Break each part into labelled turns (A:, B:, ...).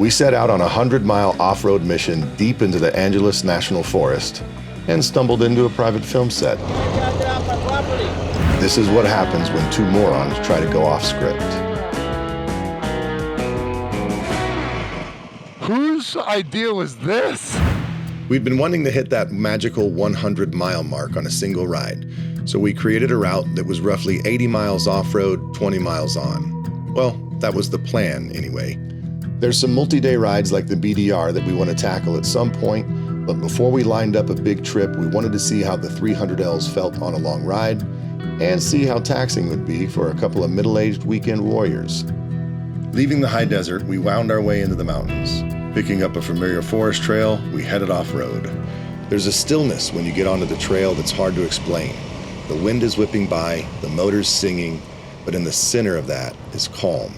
A: We set out on a 100-mile off-road mission deep into the Angeles National Forest and stumbled into a private film set. This is what happens when two morons try to go off script.
B: Whose idea was this?
A: We'd been wanting to hit that magical 100-mile mark on a single ride, so we created a route that was roughly 80 miles off-road, 20 miles on. Well, that was the plan anyway. There's some multi-day rides like the BDR that we want to tackle at some point, but before we lined up a big trip, we wanted to see how the 300Ls felt on a long ride and see how taxing would be for a couple of middle-aged weekend warriors. Leaving the high desert, we wound our way into the mountains. Picking up a familiar forest trail, we headed off-road. There's a stillness when you get onto the trail that's hard to explain. The wind is whipping by, the motor's singing, but in the center of that is calm.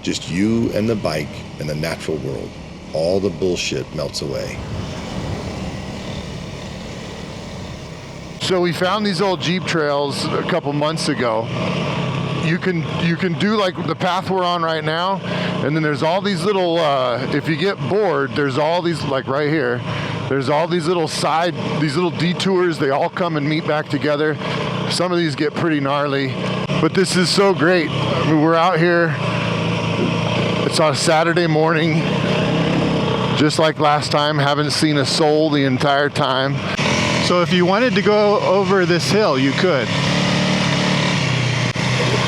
A: Just you and the bike and the natural world. All the bullshit melts away.
B: So we found these old Jeep trails a couple months ago. You can do like the path we're on right now, and then there's all these little, if you get bored, there's all these, like right here, there's all these little detours. They all come and meet back together. Some of these get pretty gnarly, but this is so great. I mean, we're out here, it's on a Saturday morning, just like last time, haven't seen a soul the entire time.
C: So if you wanted to go over this hill, you could.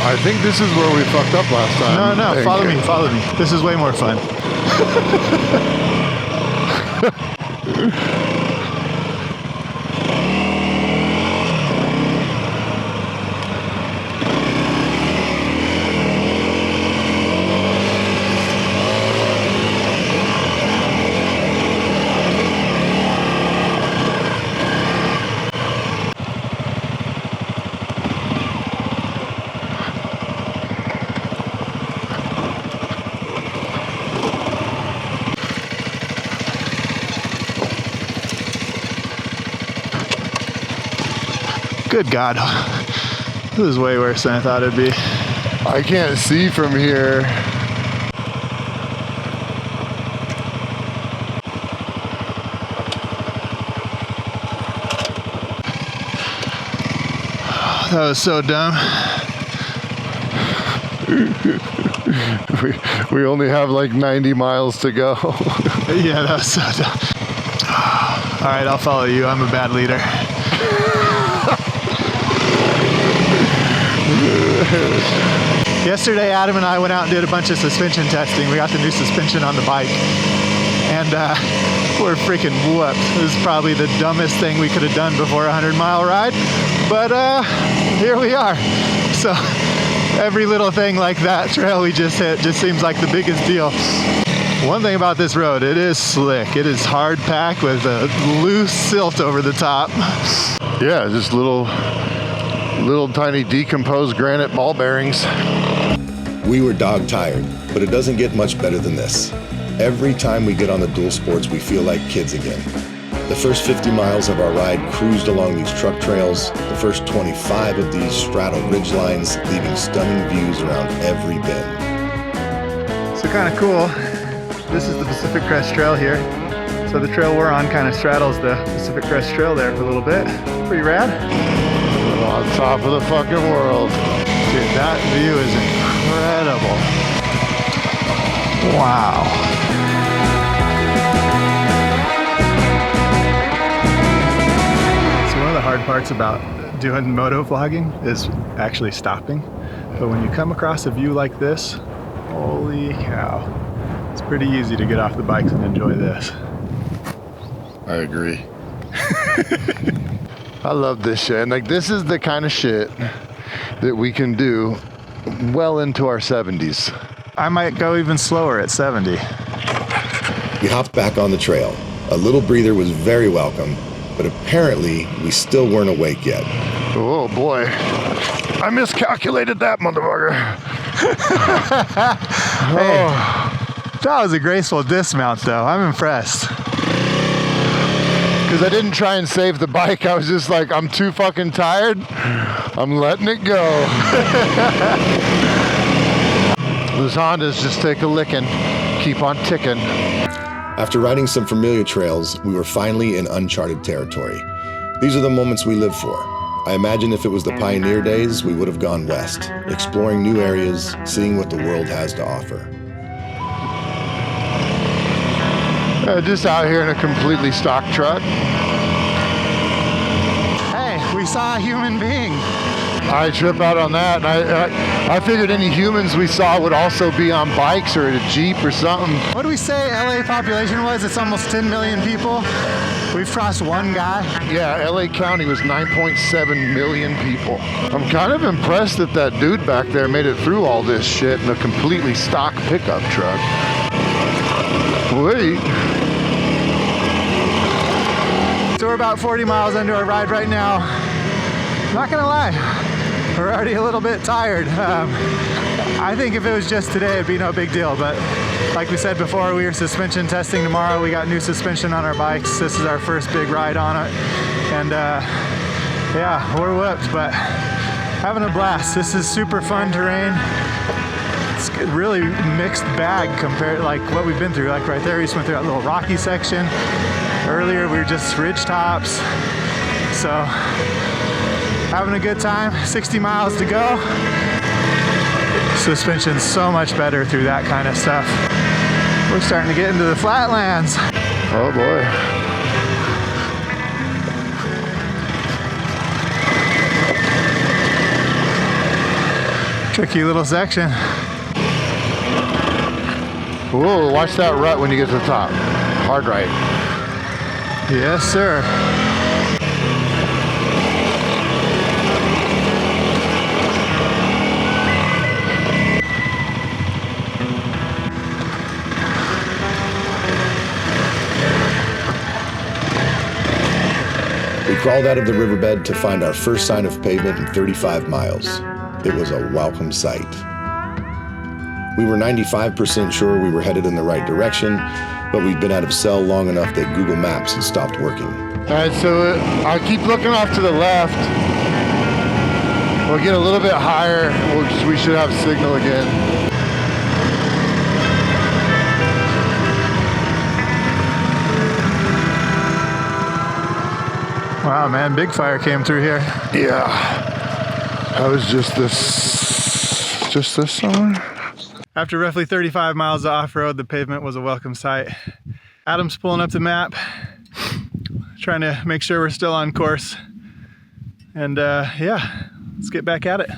B: I think this is where we fucked up last time.
C: No, follow me. This is way more fun. Good God, this is way worse than I thought it'd be.
B: I can't see from here.
C: That was so dumb.
B: we only have like 90 miles to go.
C: Yeah, that was so dumb. All right, I'll follow you. I'm a bad leader. Yesterday, Adam and I went out and did a bunch of suspension testing. We got the new suspension on the bike, and we're freaking whooped. This is probably the dumbest thing we could have done before a 100-mile ride, but here we are. So every little thing like that trail we just hit just seems like the biggest deal. One thing about this road, it is slick. It is hard packed with a loose silt over the top.
B: Yeah, just little tiny decomposed granite ball bearings.
A: We were dog tired, but it doesn't get much better than this. Every time we get on the dual sports, we feel like kids again. The first 50 miles of our ride cruised along these truck trails. The first 25 of these straddle ridge lines, leaving stunning views around every bend.
C: So kind of cool. This is the Pacific Crest Trail here. So the trail we're on kind of straddles the Pacific Crest Trail there for a little bit. Pretty rad.
B: On top of the fucking world.
C: Dude, that view is incredible. Wow. So one of the hard parts about doing moto vlogging is actually stopping. But when you come across a view like this, holy cow. It's pretty easy to get off the bikes and enjoy this.
B: I agree. I love this shit. And like, this is the kind of shit that we can do well into our 70s.
C: I might go even slower at 70.
A: We hopped back on the trail. A little breather was very welcome, but apparently we still weren't awake yet.
B: Oh boy. I miscalculated that motherfucker.
C: Hey, that was a graceful dismount though. I'm impressed.
B: Because I didn't try and save the bike. I was just like, I'm too fucking tired. I'm letting it go. Those Hondas just take a licking. keep on ticking.
A: After riding some familiar trails, we were finally in uncharted territory. These are the moments we live for. I imagine if it was the pioneer days, we would have gone west, exploring new areas, seeing what the world has to offer.
B: Just out here in a completely stock truck.
C: Hey, we saw a human being.
B: I trip out on that, and I figured any humans we saw would also be on bikes or a Jeep or something.
C: What do we say LA population was? It's almost 10 million people. We've crossed one guy.
B: Yeah, LA County was 9.7 million people. I'm kind of impressed that that dude back there made it through all this shit in a completely stock pickup truck. Wait.
C: So we're about 40 miles into our ride right now. Not gonna lie, we're already a little bit tired. I think if it was just today, it'd be no big deal, but like we said before, we are suspension testing tomorrow. We got new suspension on our bikes. This is our first big ride on it. And yeah, we're whooped, but having a blast. This is super fun terrain. It's a really mixed bag compared to like what we've been through. Like right there, we just went through that little rocky section. Earlier, we were just ridge tops. So having a good time, 60 miles to go. Suspension's so much better through that kind of stuff. We're starting to get into the flatlands.
B: Oh boy.
C: Tricky little section.
B: Whoa, watch that rut when you get to the top. Hard right.
C: Yes, sir.
A: We crawled out of the riverbed to find our first sign of pavement in 35 miles. It was a welcome sight. We were 95% sure we were headed in the right direction, but we'd been out of cell long enough that Google Maps had stopped working.
B: All right, so I keep looking off to the left. We'll get a little bit higher. We should have signal again.
C: Wow, man, big fire came through here.
B: Yeah. That was just this summer.
C: After roughly 35 miles of off-road, the pavement was a welcome sight. Adam's pulling up the map, trying to make sure we're still on course. And yeah, let's get back at it.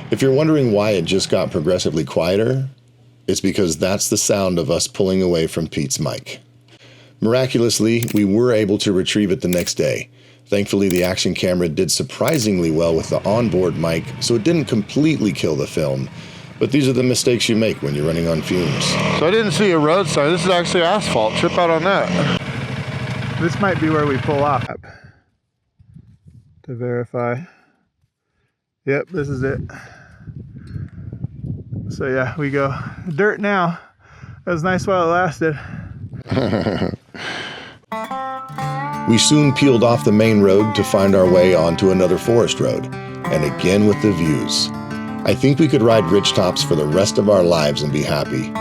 A: If you're wondering why it just got progressively quieter, it's because that's the sound of us pulling away from Pete's mic. Miraculously, we were able to retrieve it the next day. Thankfully, the action camera did surprisingly well with the onboard mic, so it didn't completely kill the film. But these are the mistakes you make when you're running on fumes.
B: So I didn't see a road sign. This is actually asphalt. Trip out on that.
C: This might be where we pull off. To verify. Yep, this is it. So yeah, we go dirt now. That was nice while it lasted.
A: We soon peeled off the main road to find our way onto another forest road, and again with the views. I think we could ride ridgetops for the rest of our lives and be happy.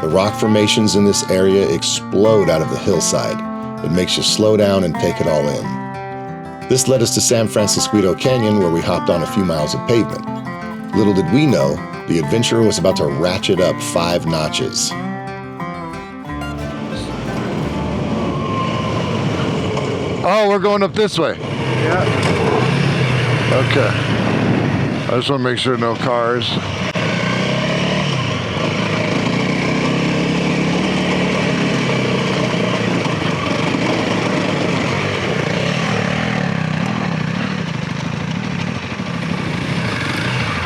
A: The rock formations in this area explode out of the hillside. It makes you slow down and take it all in. This led us to San Francisco Canyon, where we hopped on a few miles of pavement. Little did we know, the adventure was about to ratchet up 5 notches.
B: Oh, we're going up this way.
C: Yeah.
B: Okay. I just want to make sure no cars.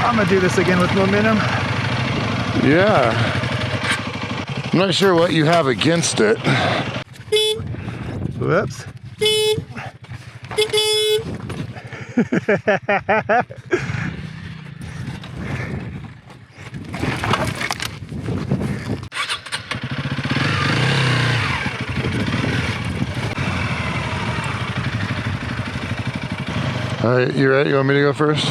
C: I'm gonna do this again with momentum.
B: Yeah. I'm not sure what you have against it.
C: Whoops.
B: All right, you ready? You want me to go first?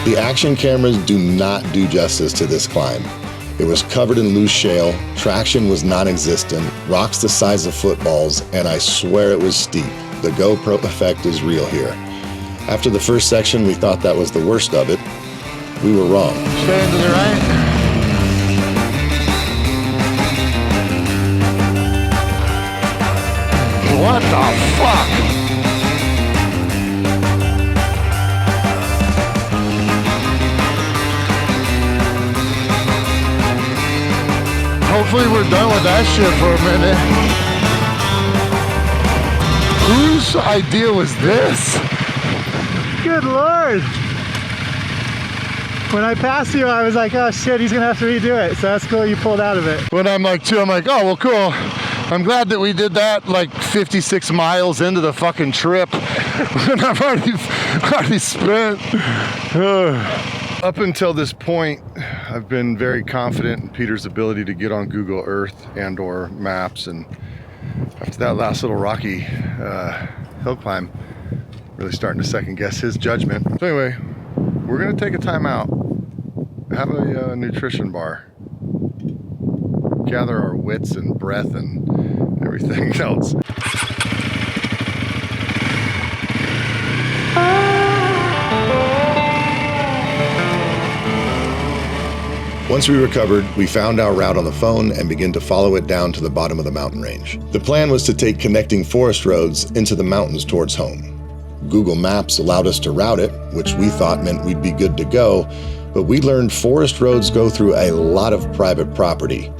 A: The action cameras do not do justice to this climb. It was covered in loose shale, traction was non-existent, rocks the size of footballs, and I swear it was steep. The GoPro effect is real here. After the first section, we thought that was the worst of it. We were wrong.
B: Staying to the right. What the fuck? Hopefully we're done with that shit for a minute. Whose idea was this?
C: Good Lord. When I passed you, I was like, oh shit, he's gonna have to redo it. So that's cool you pulled out of it.
B: When I'm like, oh, well, cool. I'm glad that we did that like 56 miles into the fucking trip. And I've already spent. Up until this point, I've been very confident in Peter's ability to get on Google Earth and or maps. And after that last little rocky hill climb, really starting to second guess his judgment. So anyway, we're gonna take a time out, have a nutrition bar, gather our wits and breath and everything else.
A: Once we recovered, we found our route on the phone and began to follow it down to the bottom of the mountain range. The plan was to take connecting forest roads into the mountains towards home. Google Maps allowed us to route it, which we thought meant we'd be good to go, but we learned forest roads go through a lot of private property.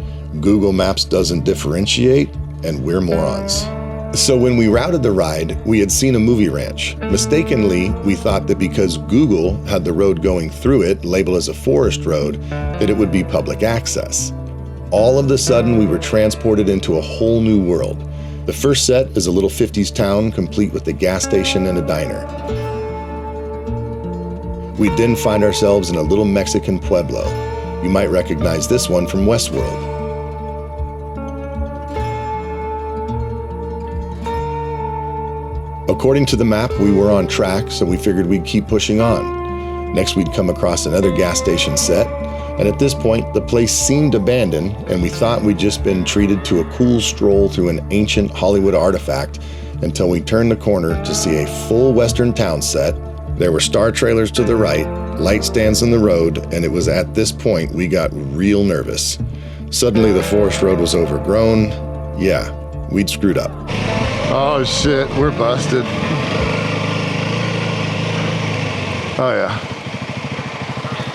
A: Google Maps doesn't differentiate, and we're morons. So when we routed the ride, we had seen a movie ranch. Mistakenly, we thought that because Google had the road going through it labeled as a forest road, that it would be public access. All of a sudden, we were transported into a whole new world. The first set is a little 50s town, complete with a gas station and a diner. We then find ourselves in a little Mexican pueblo. You might recognize this one from Westworld. According to the map, we were on track, so we figured we'd keep pushing on. Next, we'd come across another gas station set, and at this point, the place seemed abandoned, and we thought we'd just been treated to a cool stroll through an ancient Hollywood artifact until we turned the corner to see a full Western town set. There were star trailers to the right, light stands in the road, and it was at this point we got real nervous. Suddenly, the forest road was overgrown. Yeah, we'd screwed up.
B: Oh shit, we're busted. Oh yeah.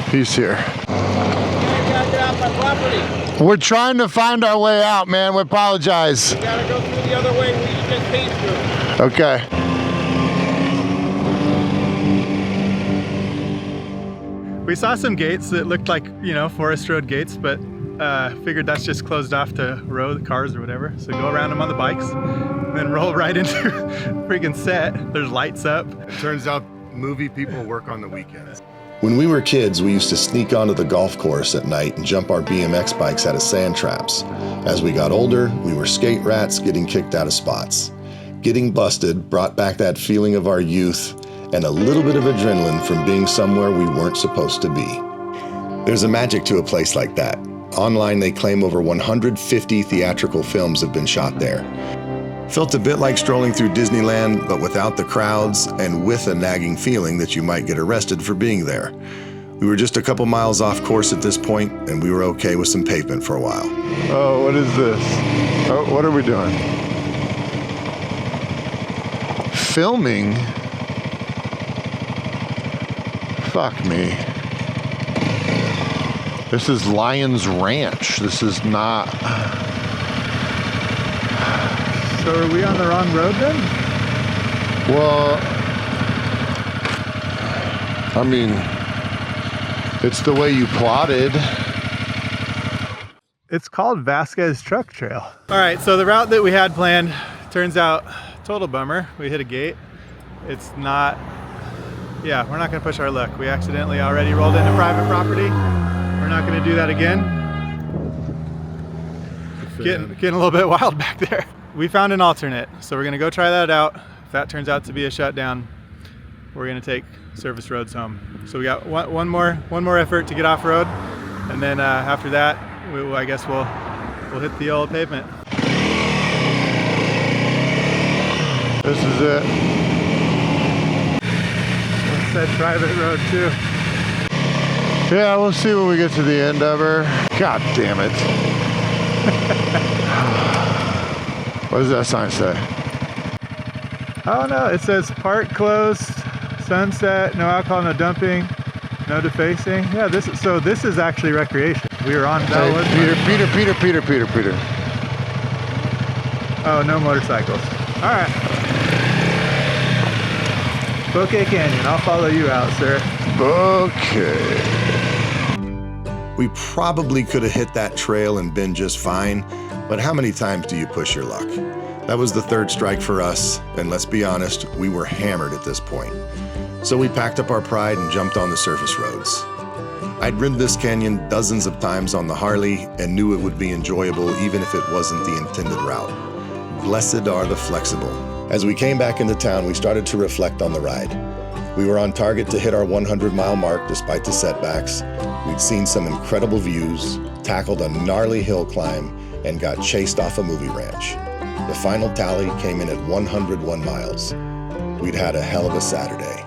B: He's here.
D: Get off my property.
B: We're trying to find our way out, man. We apologize.
D: You gotta go through the other way we just came through.
B: Okay.
C: We saw some gates that looked like, you know, forest road gates, but figured that's just closed off to road cars or whatever. So go around them on the bikes and then roll right into freaking set. There's lights up.
B: It turns out movie people work on the weekends.
A: When we were kids, we used to sneak onto the golf course at night and jump our BMX bikes out of sand traps. As we got older, we were skate rats getting kicked out of spots. Getting busted brought back that feeling of our youth and a little bit of adrenaline from being somewhere we weren't supposed to be. There's a magic to a place like that. Online, they claim over 150 theatrical films have been shot there. Felt a bit like strolling through Disneyland, but without the crowds and with a nagging feeling that you might get arrested for being there. We were just a couple miles off course at this point, and we were okay with some pavement for a while.
B: Oh, what is this? Oh, what are we doing? Filming? Fuck me. This is Lion's Ranch. This is not...
C: So are we on the wrong road then?
B: Well, I mean, it's the way you plotted.
C: It's called Vasquez Truck Trail. All right, so the route that we had planned Turns out, total bummer, we hit a gate. It's not, yeah, we're not gonna push our luck. We accidentally already rolled into private property. We're not gonna do that again. Getting a little bit wild back there. We found an alternate, so we're gonna go try that out. If that turns out to be a shutdown, we're gonna take service roads home. So we got one more effort to get off road, and then after that, I guess we'll hit the old pavement.
B: This is it.
C: It said private road too.
B: Yeah, we'll see when we get to the end of her. God damn it. What does that sign say?
C: Oh no, it says park closed, sunset, no alcohol, no dumping, no defacing. Yeah, this is actually recreation. We were on
B: Peter.
C: Oh, no motorcycles. All right. Bouquet Canyon, I'll follow you out, sir.
B: Okay.
A: We probably could have hit that trail and been just fine, but how many times do you push your luck? That was the third strike for us, and let's be honest, we were hammered at this point. So we packed up our pride and jumped on the surface roads. I'd ridden this canyon dozens of times on the Harley and knew it would be enjoyable even if it wasn't the intended route. Blessed are the flexible. As we came back into town, we started to reflect on the ride. We were on target to hit our 100-mile mark despite the setbacks. We'd seen some incredible views, tackled a gnarly hill climb, and got chased off a movie ranch. The final tally came in at 101 miles. We'd had a hell of a Saturday.